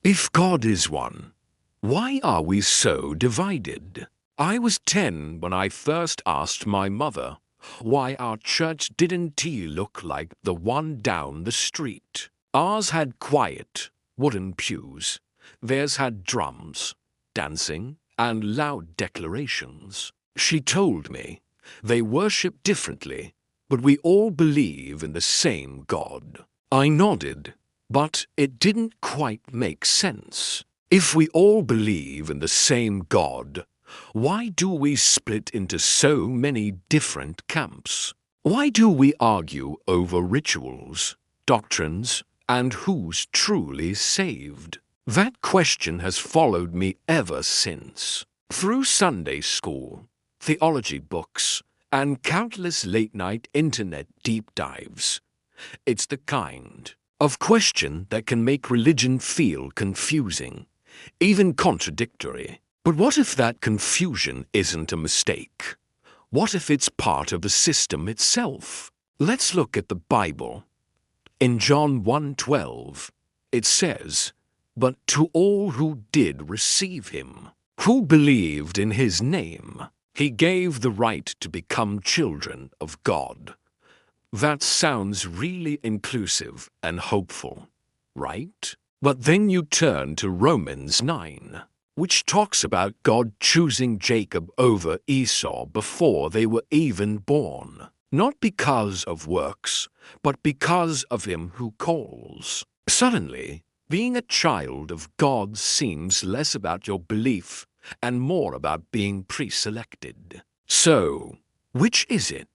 If God is one, why are we so divided? I was 10 when I first asked my mother why our church didn't look like the one down the street. Ours had quiet, wooden pews. Theirs had drums, dancing, and loud declarations. She told me they worship differently, but we all believe in the same God. I nodded, but it didn't quite make sense. If we all believe in the same God, why do we split into so many different camps? Why do we argue over rituals, doctrines, and who's truly saved? That question has followed me ever since. Through Sunday school, theology books, and countless late-night internet deep dives, it's the kind of question that can make religion feel confusing, even contradictory. But what if that confusion isn't a mistake? What if it's part of the system itself? Let's look at the Bible. In John 1:12, it says, "But to all who did receive him, who believed in his name, he gave the right to become children of God." That sounds really inclusive and hopeful, right? But then you turn to Romans 9, which talks about God choosing Jacob over Esau before they were even born, not because of works, but because of him who calls. Suddenly, being a child of God seems less about your belief and more about being pre-selected. So, which is it?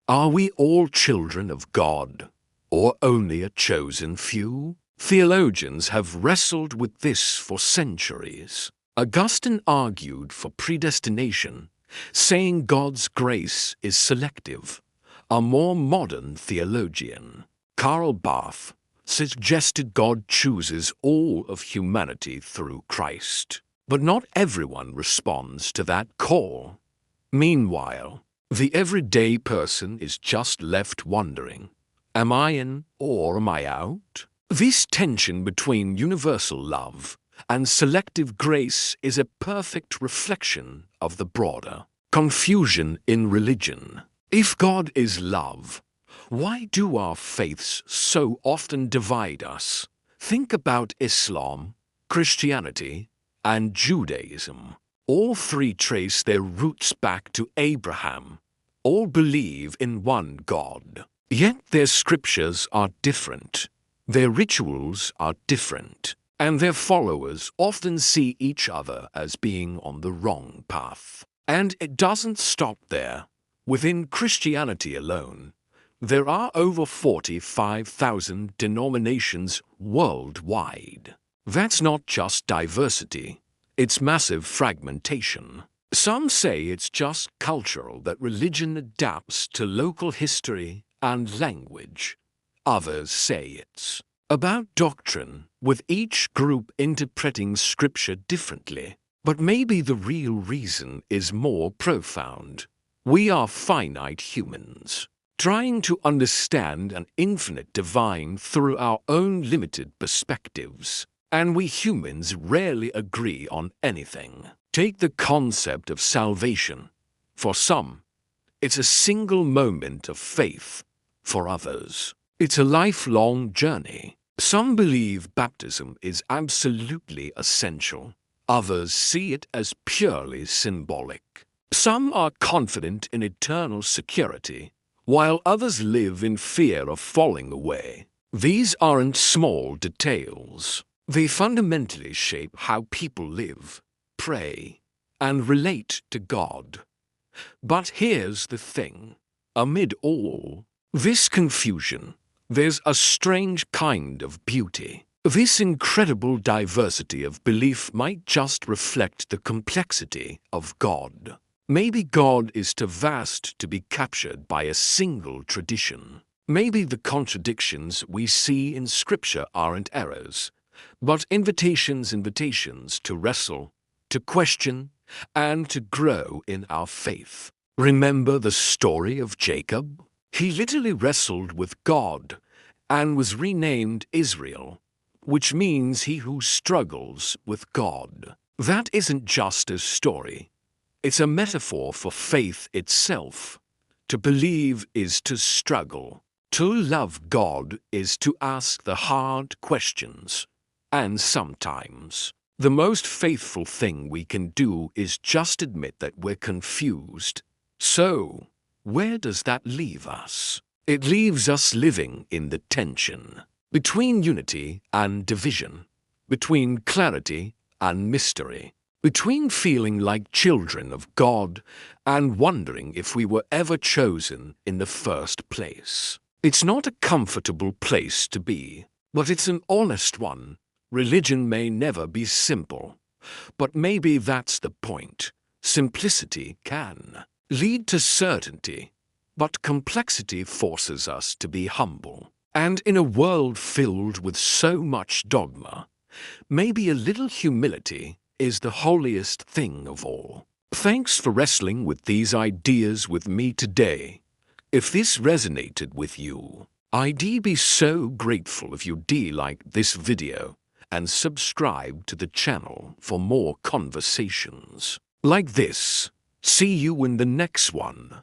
Are we all children of God, or only a chosen few? Theologians have wrestled with this for centuries. Augustine argued for predestination, saying God's grace is selective. A more modern theologian, Karl Barth, suggested God chooses all of humanity through Christ. But not everyone responds to that call. Meanwhile, the everyday person is just left wondering, am I in or am I out? This tension between universal love and selective grace is a perfect reflection of the broader confusion in religion. If God is love, why do our faiths so often divide us? Think about Islam, Christianity, and Judaism. All three trace their roots back to Abraham. All believe in one God. Yet their scriptures are different. Their rituals are different. And their followers often see each other as being on the wrong path. And it doesn't stop there. Within Christianity alone, there are over 45,000 denominations worldwide. That's not just diversity. It's massive fragmentation. Some say it's just cultural, that religion adapts to local history and language. Others say it's about doctrine, with each group interpreting scripture differently. But maybe the real reason is more profound. We are finite humans, trying to understand an infinite divine through our own limited perspectives. And we humans rarely agree on anything. Take the concept of salvation. For some, it's a single moment of faith. For others, it's a lifelong journey. Some believe baptism is absolutely essential. Others see it as purely symbolic. Some are confident in eternal security, while others live in fear of falling away. These aren't small details. They fundamentally shape how people live, pray, and relate to God. But here's the thing. Amid all this confusion, there's a strange kind of beauty. This incredible diversity of belief might just reflect the complexity of God. Maybe God is too vast to be captured by a single tradition. Maybe the contradictions we see in Scripture aren't errors, but invitations to wrestle, to question, and to grow in our faith. Remember the story of Jacob? He literally wrestled with God and was renamed Israel, which means he who struggles with God. That isn't just a story. It's a metaphor for faith itself. To believe is to struggle. To love God is to ask the hard questions. And sometimes, the most faithful thing we can do is just admit that we're confused. So, where does that leave us? It leaves us living in the tension between unity and division, between clarity and mystery, between feeling like children of God and wondering if we were ever chosen in the first place. It's not a comfortable place to be, but it's an honest one. Religion may never be simple, but maybe that's the point. Simplicity can lead to certainty, but complexity forces us to be humble. And in a world filled with so much dogma, maybe a little humility is the holiest thing of all. Thanks for wrestling with these ideas with me today. If this resonated with you, I'd be so grateful if you'd like this video and subscribe to the channel for more conversations like this. See you in the next one.